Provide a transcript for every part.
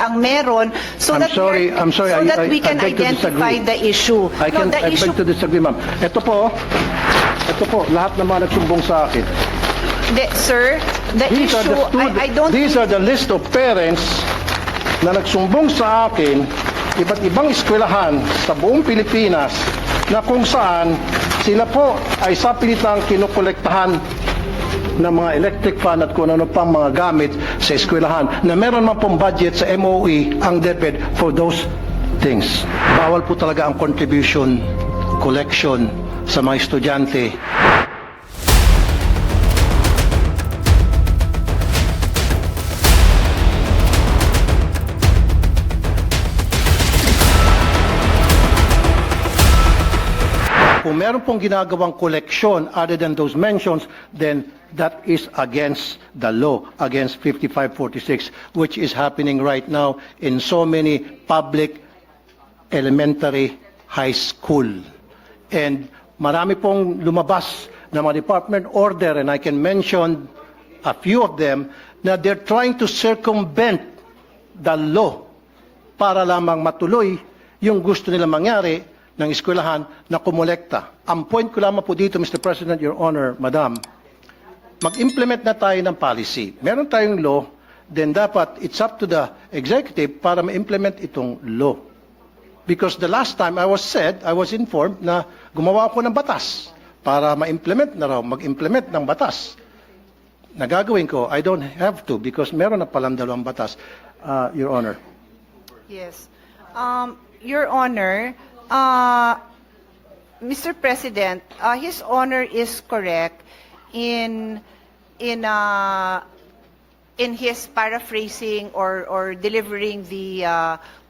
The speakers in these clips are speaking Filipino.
ang meron so that we can identify the issue. I beg to disagree, ma'am. Ito po, lahat ng mga nagsumbong sa akin. Sir, the issue, I don't These are the list of parents na nagsumbong sa akin, iba't ibang eskwelahan sa buong Pilipinas, na kung saan sila po ay sa pilitang kinukolektahan ng mga electric fan at kung ano pang mga gamit sa eskwelahan na meron man pong budget sa MOE ang DepEd for those things. Bawal po talaga ang contribution, collection sa mga estudyante. Kung meron pong ginagawang collection other than those mentions, then that is against the law, against 5546, which is happening right now in so many public elementary high school. And marami pong lumabas na mga department order, and I can mention a few of them, na they're trying to circumvent the law para lamang matuloy yung gusto nila mangyari ng eskwelahan na kumolekta. Ang point ko lamang po dito, Mr. President, Your Honor, Madam, mag-implement na tayo ng policy. Meron tayong law, then dapat it's up to the executive para ma-implement itong law. Because the last time I was informed na gumawa ako ng batas para ma-implement na raw, mag-implement ng batas. Nagagawin ko, I don't have to because meron na palang dalawang batas, Your Honor. Yes. Your Honor, Mr. President, His Honor is correct in his paraphrasing or delivering the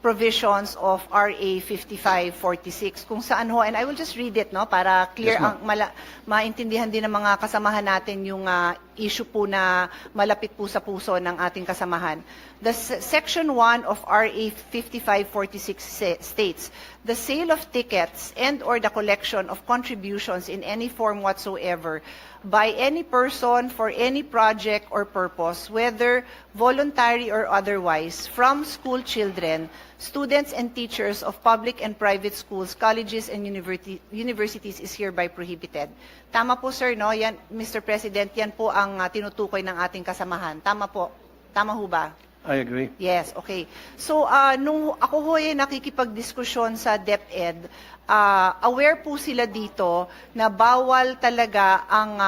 provisions of RA 5546 kung saan ho, and I will just read it no para clear, yes, ang maintindihan din ng mga kasamahan natin yung issue po na malapit po sa puso ng ating kasamahan. The section 1 of RA 5546 states, the sale of tickets and or the collection of contributions in any form whatsoever by any person for any project or purpose, whether voluntary or otherwise, from school children, students and teachers of public and private schools, colleges and universities is hereby prohibited. Tama po, sir, no? Yan, Mr. President, yan po ang tinutukoy ng ating kasamahan. Tama po. Tama ho ba? I agree. Yes, okay. So, nung ako ho ay nakikipagdiskusyon sa DepEd, aware po sila dito na bawal talaga ang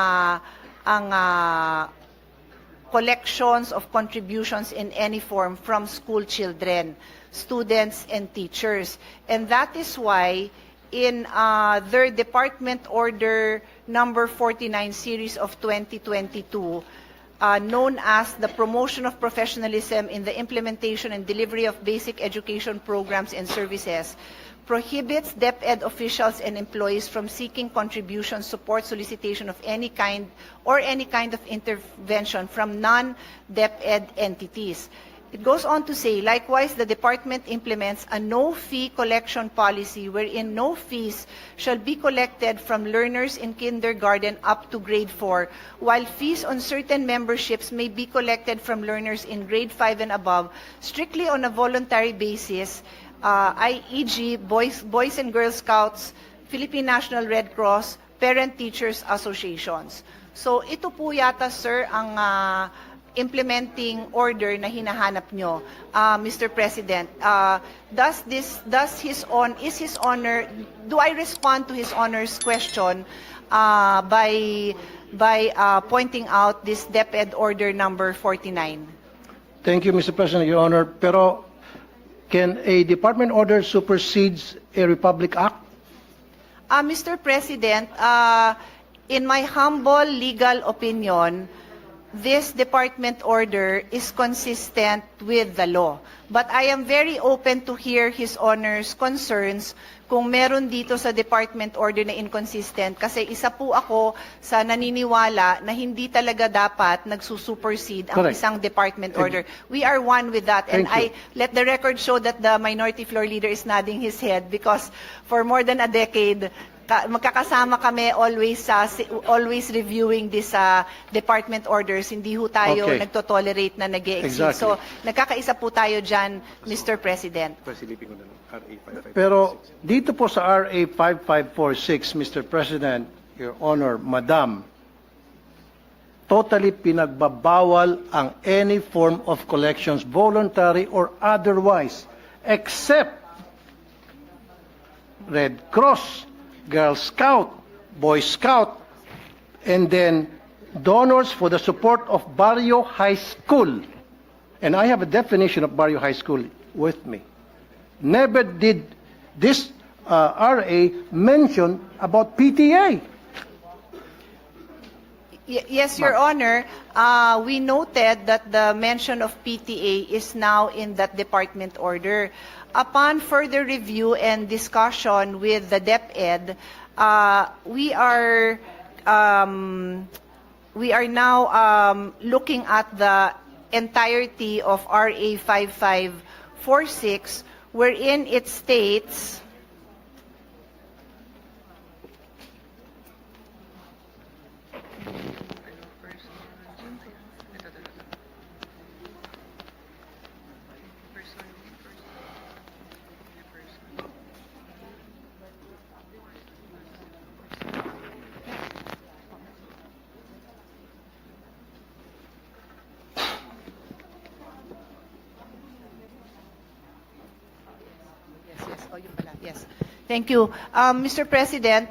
collections of contributions in any form from school children, students, and teachers. And that is why in their Department Order number 49 series of 2022, known as the Promotion of Professionalism in the Implementation and Delivery of Basic Education Programs and Services, prohibits DepEd officials and employees from seeking contribution, support, solicitation of any kind or any kind of intervention from non-DepEd entities. It goes on to say, likewise, the department implements a no-fee collection policy wherein no fees shall be collected from learners in kindergarten up to grade 4, while fees on certain memberships may be collected from learners in grade 5 and above, strictly on a voluntary basis, e.g. Boys and Girl Scouts, Philippine National Red Cross, Parent-Teachers Associations. So ito po yata, sir, ang implementing order na hinahanap nyo, Mr. President. Is His Honor, do I respond to His Honor's question by pointing out this DepEd order number 49? Thank you, Mr. President, Your Honor. Pero can a department order supersedes a Republic Act? Mr. President, in my humble legal opinion, this department order is consistent with the law. But I am very open to hear His Honor's concerns kung meron dito sa department order na inconsistent, kasi isa po ako sa naniniwala na hindi talaga dapat nagsusupersede ang Correct. isang department order. We are one with that, and I let the record show that the minority floor leader is nodding his head because for more than a decade, magkakasama kami always reviewing this department orders. Hindi ho tayo Okay. nagto-tolerate na nag-e-exceed. Exactly. So, nagkakaisa po tayo dyan, Mr. President. Pero dito po sa RA 5546, Mr. President, Your Honor, Madam, totally pinagbabawal ang any form of collections, voluntary or otherwise, except Red Cross, Girl Scout, Boy Scout, and then donors for the support of Barrio High School. And I have a definition of Barrio High School with me. Never did this RA mention about PTA. Yes, Your Honor. We noted that the mention of PTA is now in that department order. Upon further review and discussion with the DepEd, we are now looking at the entirety of RA 5546, wherein it states Yes. Thank you. Mr. President,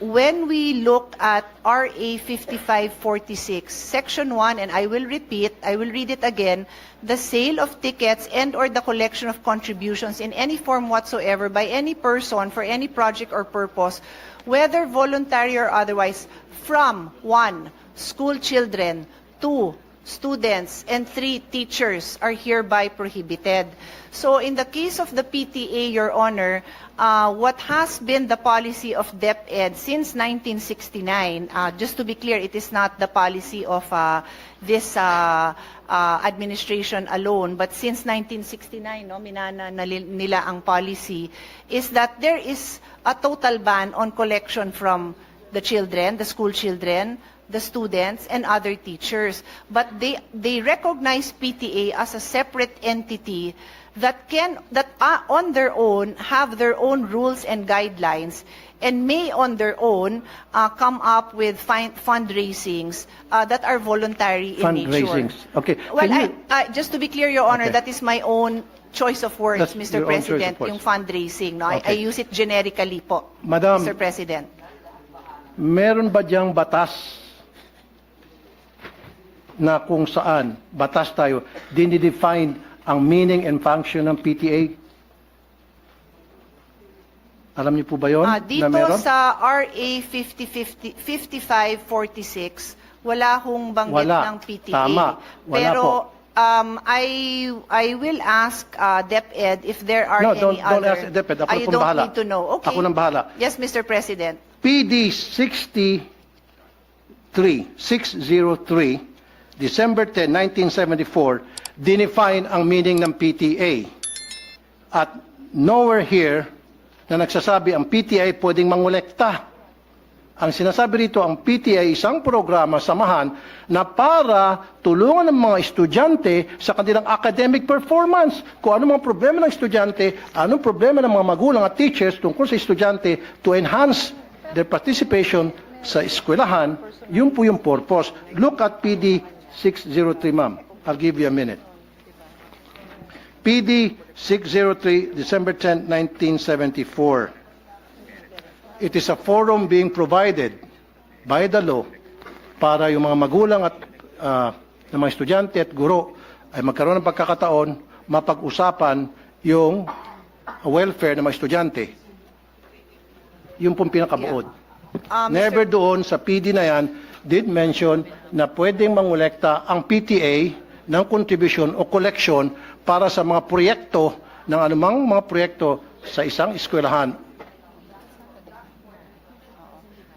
when we look at RA 5546, Section 1, and I will read it again, the sale of tickets and or the collection of contributions in any form whatsoever by any person for any project or purpose, whether voluntary or otherwise, from 1, school children, 2, students, and 3, teachers are hereby prohibited. So in the case of the PTA, Your Honor, what has been the policy of DepEd since 1969, just to be clear, it is not the policy of this administration alone, but since 1969, no, minana nila ang policy, is that there is a total ban on collection from the children, the school children, the students, and other teachers. But they recognize PTA as a separate entity that on their own have their own rules and guidelines and may on their own come up with fundraisings that are voluntary in nature. Fundraisings. Okay. Well, Can you- just to be clear, Your Honor, Okay. that is my own choice of words, That's Mr. your own choice of President, words. yung fundraising. No? I Okay. use it generically po, Madam, Mr. President. meron ba diyang batas na kung saan, batas tayo, dinidefine ang meaning and function ng PTA? Alam niyo po ba yun? Dito na meron? sa RA 5546, wala hong banggit Wala. ng PTA. Tama. Wala Pero po. I will ask DepEd if there are No, any don't other. ask DepEd. Ako You na pong don't bahala. need to know. Okay. Ako nang bahala. Yes, Mr. President. PD 603, December 10, 1974, dinefine ang meaning ng PTA. At nowhere here na nagsasabi ang PTA pwedeng mangolekta. Ang sinasabi rito, ang PTA isang programa, samahan, na para tulungan ng mga estudyante sa kanilang academic performance. Kung ano mga problema ng estudyante, anong problema ng mga magulang at teachers tungkol sa estudyante to enhance their participation sa eskwelahan, yun po yung purpose. Look at PD 603, ma'am. I'll give you a minute. PD 603, December 10, 1974. It is a forum being provided by the law para yung mga magulang at ng mga estudyante at guro ay magkaroon ng pagkakataon mapag-usapan yung welfare ng mga estudyante. Yung pong pinakabuod. Never doon sa PD na yan did mention na pwedeng mangolekta ang PTA ng contribution o collection para sa mga proyekto ng anumang mga proyekto sa isang eskwelahan.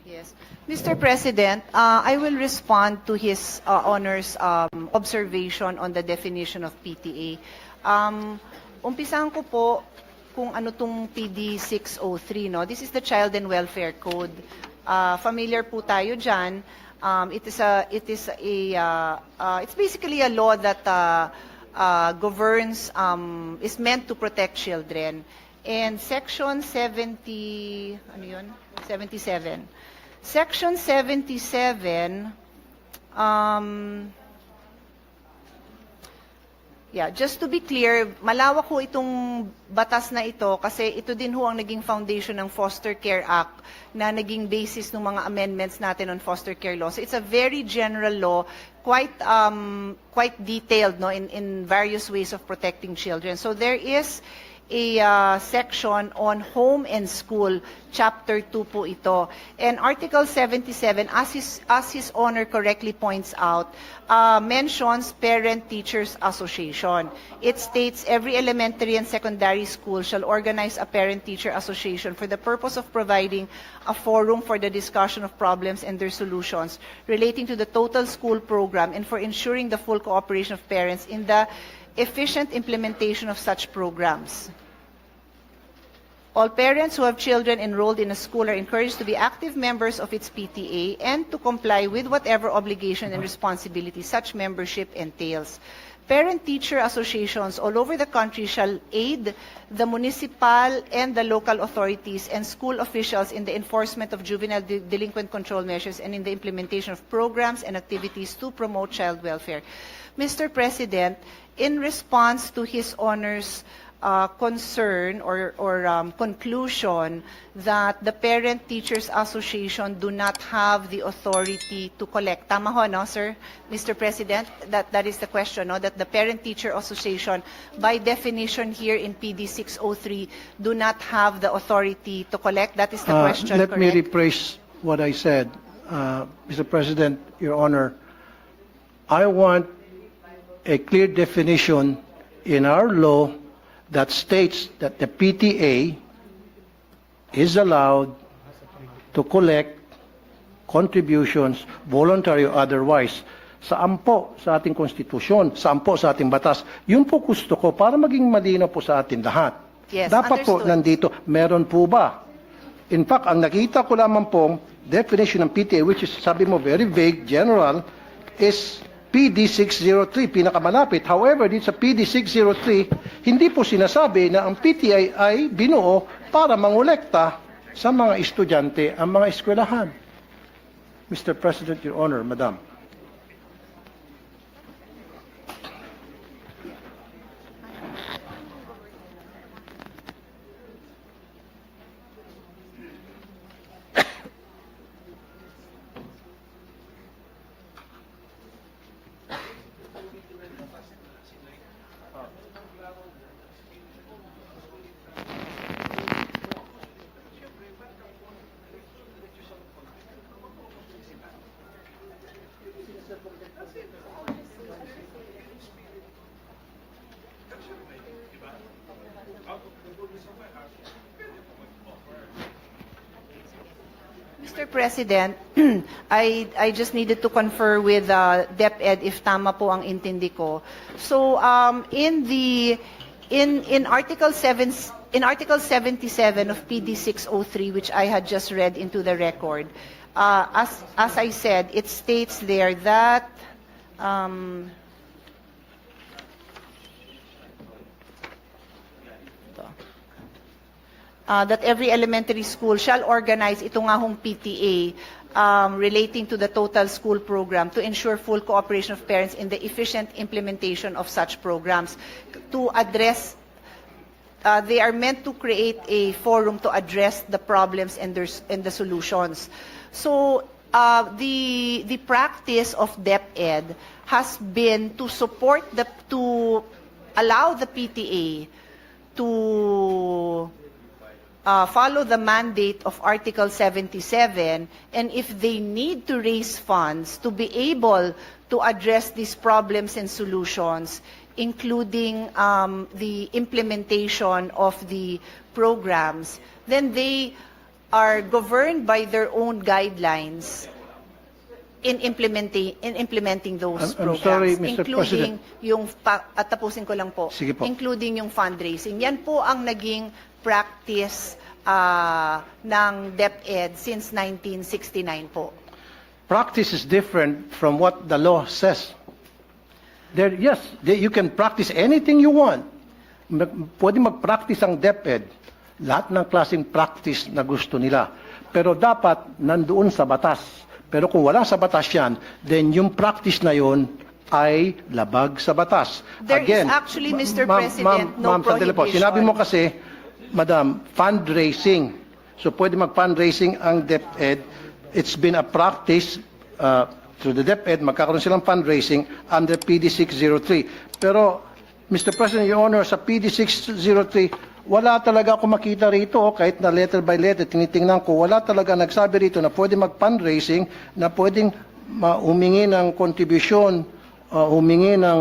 Yes. Mr. President, I will respond to his Honor's observation on the definition of PTA. Umpisahan ko po kung ano tong PD 603, no? This is the Child and Welfare Code. Familiar po tayo dyan. It's basically a law that governs, is meant to protect children. And Section 77. Section 77, just to be clear, malawak ho itong batas na ito kasi ito din ho ang naging foundation ng Foster Care Act na naging basis ng mga amendments natin on foster care law. So it's a very general law, quite detailed, no, in various ways of protecting children. So there is a section on home and school, Chapter 2 po ito. And Article 77, as His Honor correctly points out, mentions Parent-Teachers Association. It states every elementary and secondary school shall organize a Parent-Teacher Association for the purpose of providing a forum for the discussion of problems and their solutions relating to the total school program and for ensuring the full cooperation of parents in the efficient implementation of such programs. All parents who have children enrolled in a school are encouraged to be active members of its PTA and to comply with whatever obligation and responsibility such membership entails. Parent-teacher associations all over the country shall aid the municipal and the local authorities and school officials in the enforcement of juvenile delinquent control measures and in the implementation of programs and activities to promote child welfare. Mr. President, in response to His Honor's concern or conclusion that the Parent-Teachers Association do not have the authority to collect. Tama ho, no, sir? Mr. President, that is the question, no? That the Parent-Teacher Association, by definition here in PD 603, do not have the authority to collect. That is the question, Let correct? me rephrase what I said. Mr. President, Your Honor, I want a clear definition in our law that states that the PTA is allowed to collect contributions, voluntary or otherwise. Saan po sa ating konstitusyon, saan po sa ating batas. Yun po gusto ko para maging malinaw po sa atin lahat. Yes, Dapat po understood. nandito, meron po ba? In fact, ang nakita ko lamang pong definition ng PTA, which is, sabi mo, very vague, general, is PD 603, pinakamalapit. However, dito sa PD 603, hindi po sinasabi na ang PTA ay binuo para mangolekta sa mga estudyante ang mga eskwelahan. Mr. President, Your Honor, Madam. Mr. President, I just needed to confer with DepEd if tama po ang intindi ko. So in Article 77 of PD 603, which I had just read into the record, as I said, it states there that that every elementary school shall organize ito nga hong PTA relating to the total school program to ensure full cooperation of parents in the efficient implementation of such programs. To address, they are meant to create a forum to address the problems and the solutions. So the practice of DepEd has been to support to allow the PTA to follow the mandate of Article 77, and if they need to raise funds to be able to address these problems and solutions, including the implementation of the programs, then they are governed by their own guidelines in implementing those I'm programs, sorry, Mr. including at tapusin ko lang po, Sige po. including yung fundraising. Yan po ang naging practice ng DepEd since 1969 po. Practice is different from what the law says. You can practice anything you want. Pwede mag-practice ang DepEd, lahat ng klaseng practice na gusto nila. Pero dapat nandoon sa batas. Pero kung wala sa batas yan, then yung practice na yun ay labag sa batas. There is actually, Mr. President, no sandali po. prohibition. Sinabi mo kasi, Madam, fundraising. So pwede mag-fundraising ang DepEd. It's been a practice through the DepEd, magkakaroon silang fundraising under PD 603. Pero, Mr. President, Your Honor, sa PD 603, wala talaga ako makita rito, kahit na letter by letter, tinitingnan ko, wala talaga nagsabi rito na pwede mag-fundraising, na pwedeng humingi ng contribution, humingi ng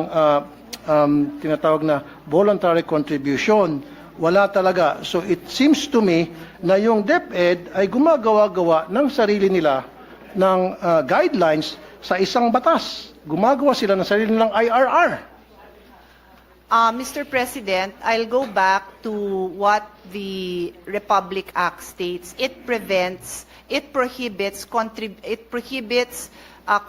tinatawag na voluntary contribution. Wala talaga. So it seems to me na yung DepEd ay gumagawa-gawa ng sarili nila ng guidelines sa isang batas. Gumagawa sila ng sarili nilang IRR. Mr. President, I'll go back to what the Republic Act states. It prohibits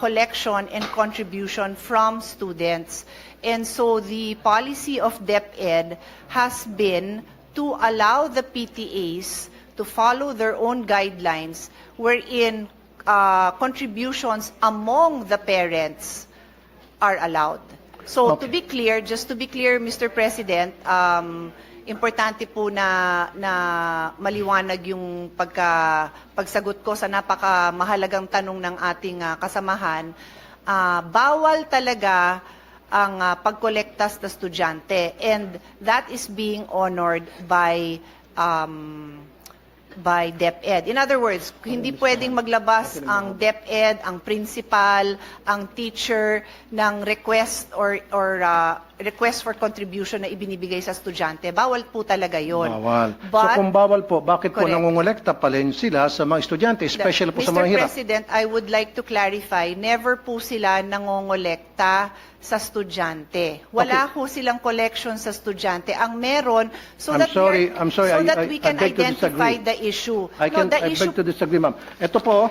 collection and contribution from students. And so the policy of DepEd has been to allow the PTAs to follow their own guidelines wherein contributions among the parents are allowed. So Okay. to be clear, just to be clear, Mr. President, importante po na maliwanag yung pagsagot ko sa napakamahalagang tanong ng ating kasamahan. Bawal talaga ang pagkolekta sa estudyante, and that is being honored by DepEd. In other words, hindi pwedeng maglabas ang DepEd, ang principal, ang teacher ng request or request for contribution na ibinibigay sa estudyante. Bawal po talaga yon. Bawal. But, so kung bawal po, bakit po Correct. nangongolekta pa rin sila sa mga estudyante, especially po sa mga Mr. hirap? President, I would like to clarify, never po sila nangongolekta sa estudyante. Wala Okay. po silang collection sa estudyante. Ang meron, so I'm that sorry, so that we can beg to identify disagree. the issue. I No, the beg issue, to disagree, ma'am. Ito po,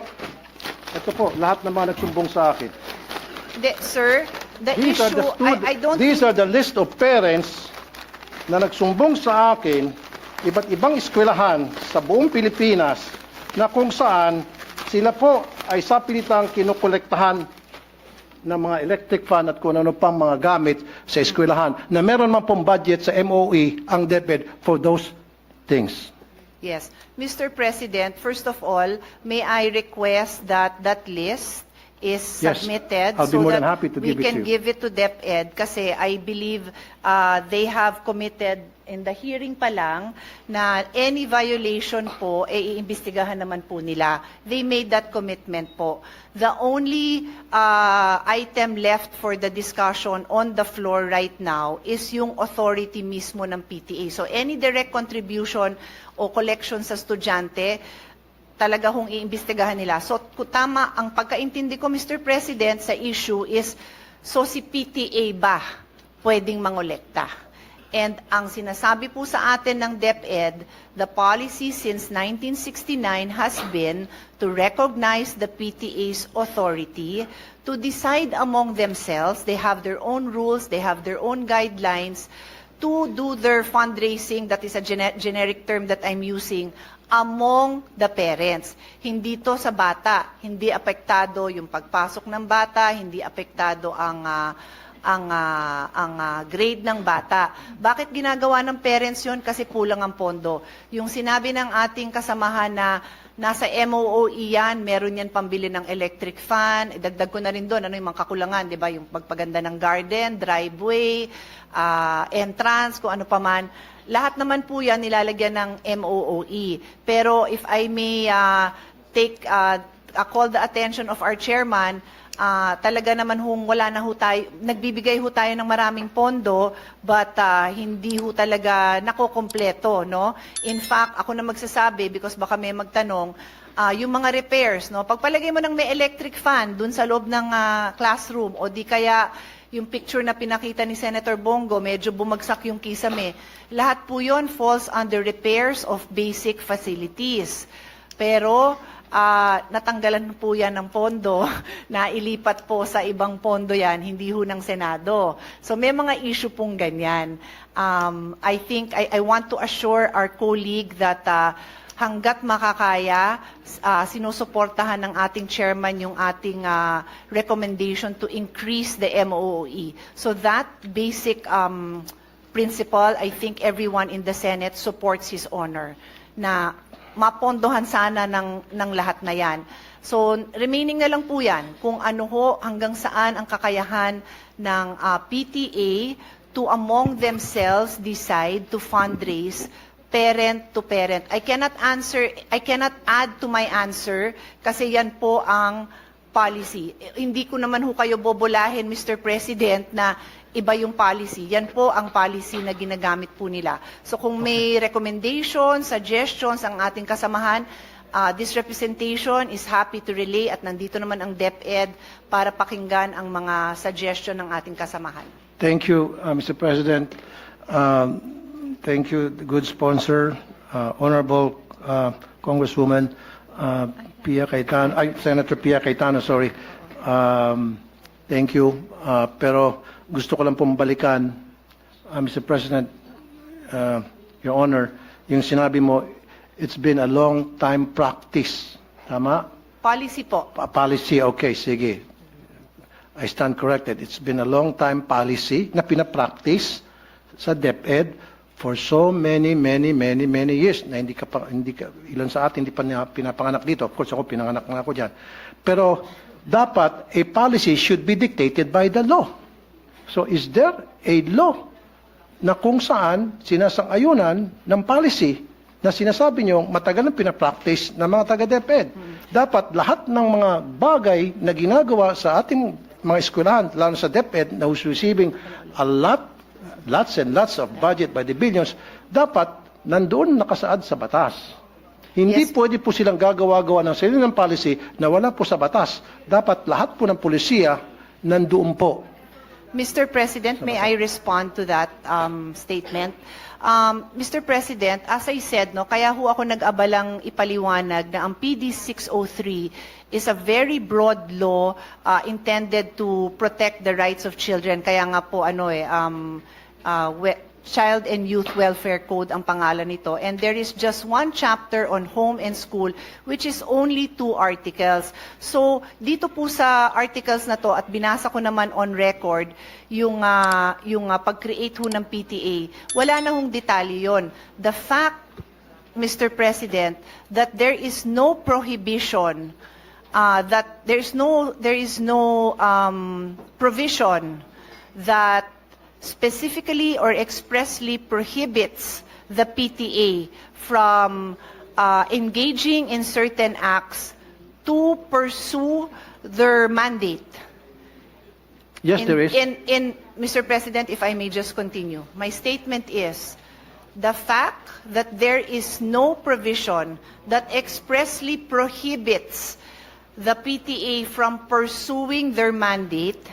lahat ng mga nagsumbong sa akin. sir, the These are issue, I don't these think, are the list of parents na nagsumbong sa akin, iba't ibang eskwelahan sa buong Pilipinas, na kung saan sila po ay sa pilitang kinukolektahan ng mga electric fan at kung ano pang mga gamit sa eskwelahan, na meron man pong budget sa MOE ang DepEd for those things. yes. Mr. President, first of all, may I request that that list is Yes, submitted I'll be so more that than happy to we give it to can you. give it to DepEd, kasi I believe they have committed in the hearing pa lang na any violation po, iimbestigahan naman po nila. They made that commitment po. The only item left for the discussion on the floor right now is yung authority mismo ng PTA. So any direct contribution o collection sa estudyante, talaga hong iimbestigahan nila. So tama, ang pagkaintindi ko, Mr. President, sa issue is, so si PTA ba pwedeng mangolekta? And ang sinasabi po sa atin ng DepEd, the policy since 1969 has been to recognize the PTA's authority to decide among themselves. They have their own rules, they have their own guidelines to do their fundraising, that is a generic term that I'm using, among the parents. Hindi to sa bata, hindi apektado yung pagpasok ng bata, hindi apektado ang grade ng bata. Bakit ginagawa ng parents yun? Kasi kulang ang pondo. Yung sinabi ng ating kasamahan na nasa MOOE yan, meron yan pambili ng electric fan, dagdag ko na rin doon, ano yung mga kakulangan, di ba? Yung pagpaganda ng garden, driveway, entrance, kung ano pa man. Lahat naman po yan nilalagyan ng MOOE. Pero if I may call the attention of our chairman, talaga naman wala na ho tayo, nagbibigay ho tayo ng maraming pondo, but hindi ho talaga nakokompleto, no? In fact, ako na magsasabi, because baka may magtanong, yung mga repairs, no? Pagpalagay mo ng may electric fan dun sa loob ng classroom, o di kaya yung picture na pinakita ni Senator Bongo, medyo bumagsak yung kisame. Lahat po yun falls under repairs of basic facilities. Pero natanggalan po yan ng pondo, na ilipat po sa ibang pondo yan, hindi ho ng Senado. So may mga issue pong ganyan. I think I want to assure our colleague that hanggat makakaya, sinusuportahan ng ating chairman yung ating recommendation to increase the MOOE. So that basic principle, I think everyone in the Senate supports His Honor, na mapondohan sana ng lahat na yan. So remaining na lang po yan, kung ano ho, hanggang saan ang kakayahan ng PTA to among themselves decide to fundraise parent to parent. I cannot add to my answer kasi yan po ang policy. Hindi ko naman ho kayo bobolahin, Mr. President, na iba yung policy. Yan po ang policy na ginagamit po nila. So kung may recommendations, suggestions ang ating kasamahan, this representation is happy to relay at nandito naman ang DepEd para pakinggan ang mga suggestion ng ating kasamahan. Thank you, Mr. President. Thank you, good sponsor, Honorable Congresswoman Senator Pia Cayetano, sorry. Thank you. Pero gusto ko lang pong balikan, Mr. President, Your Honor, yung sinabi mo, it's been a long time practice. Tama? Policy po. Policy, okay, sige. I stand corrected. It's been a long time policy na pinapractice sa DepEd for so many years na ilan sa atin hindi pa pinapanganak dito. Of course, ako pinanganak na ako dyan. Pero dapat a policy should be dictated by the law. So is there a law na kung saan sinasang-ayunan ng policy na sinasabi nyo matagal na pinapractice ng mga taga-DepEd? Dapat lahat ng mga bagay na ginagawa sa ating mga eskwelahan, lalo sa DepEd, na who's receiving lots and lots of budget by the billions, dapat nandoon nakasaad sa batas. Hindi pwede po silang gagawa-gawa ng sarili ng policy na wala po sa batas. Dapat lahat po ng polisiya nandoon po. Mr. President, may I respond to that statement? Mr. President, as I said, no, kaya ho ako nag-abalang ipaliwanag na ang PD 603 is a very broad law intended to protect the rights of children. Kaya nga po Child and Youth Welfare Code ang pangalan nito. And there is just one chapter on home and school, which is only 2 articles. So, dito po sa articles na to, at binasa ko naman on record, yung pag-create ho ng PTA, wala na hong detalye yon. The fact, Mr. President, that there is no prohibition, that there is no provision that specifically or expressly prohibits the PTA from engaging in certain acts to pursue their mandate. Yes, there is. Mr. President, if I may just continue. My statement is, the fact that there is no provision that expressly prohibits the PTA from pursuing their mandate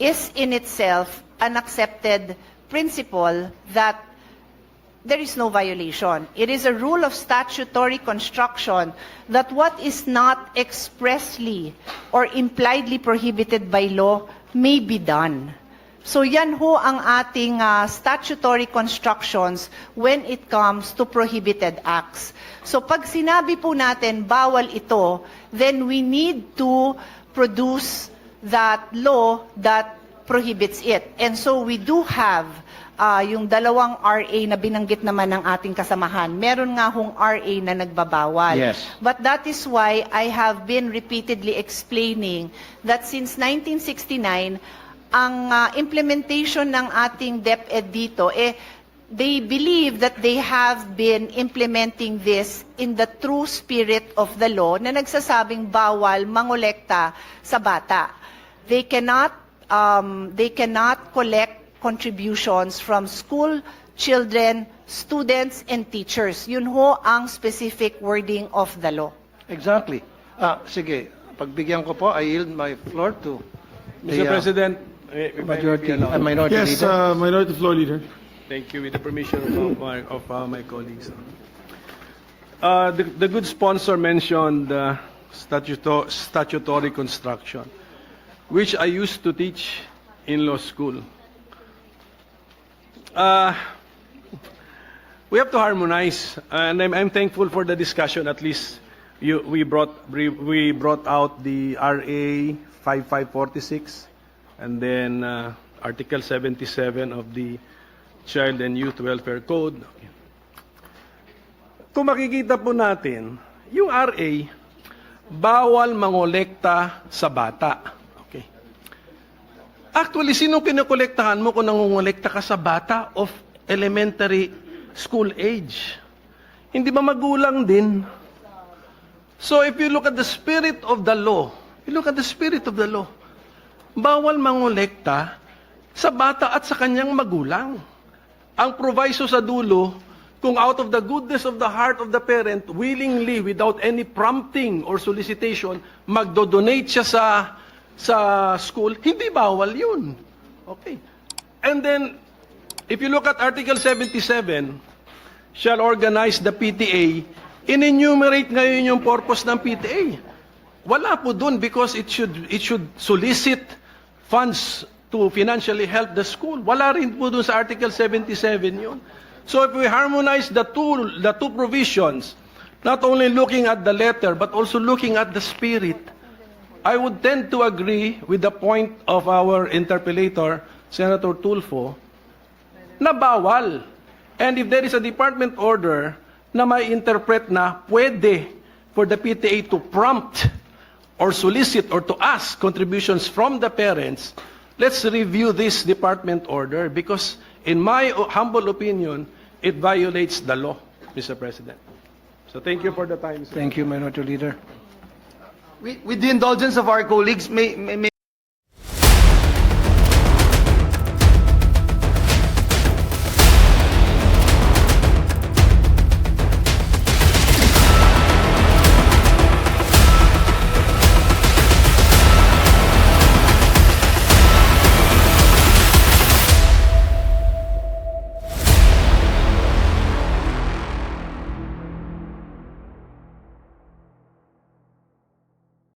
is in itself an accepted principle that there is no violation. It is a rule of statutory construction that what is not expressly or impliedly prohibited by law may be done. So yan ho ang ating statutory constructions when it comes to prohibited acts. So pag sinabi po natin bawal ito, then we need to produce that law that prohibits it. And so we do have yung dalawang RA na binanggit naman ng ating kasamahan. Meron nga hong RA na nagbabawal. Yes. But that is why I have been repeatedly explaining that since 1969, ang implementation ng ating DepEd dito, they believe that they have been implementing this in the true spirit of the law na nagsasabing bawal mangolekta sa bata. They cannot collect contributions from school children, students, and teachers. Yun ho ang specific wording of the law. Exactly. Sige, pagbigyan ko po, I yield my floor to the Mr. President, minority Yes, leader. Minority Floor Leader. thank you. With the permission of my colleagues. The good sponsor mentioned statutory construction, which I used to teach in law school. We have to harmonize, and I'm thankful for the discussion. At least we brought out the RA 5546, and then Article 77 of the Child and Youth Welfare Code. Kung makikita po natin, yung RA, bawal mangolekta sa bata. Okay. Actually, sino kinokolektahan mo kung nangongolekta ka sa bata of elementary school age? Hindi ba magulang din? So if you look at the spirit of the law, bawal mangolekta sa bata at sa kanyang magulang. Ang proviso sa dulo, kung out of the goodness of the heart of the parent, willingly, without any prompting or solicitation, magdodonate siya sa school, hindi bawal yun. Okay. And then, if you look at Article 77, shall organize the PTA, in-enumerate ngayon yung purpose ng PTA. Wala po dun because it should solicit funds to financially help the school. Wala rin po dun sa Article 77 yun. So if we harmonize the two provisions, not only looking at the letter but also looking at the spirit, I would tend to agree with the point of our interpellator, Senator Tulfo, na bawal. And if there is a department order na may interpret na pwede for the PTA to prompt or solicit or to ask contributions from the parents, let's review this department order because in my humble opinion, it violates the law, Mr. President. So thank you for the time, sir. Thank you, Minority Leader. With the indulgence of our colleagues, may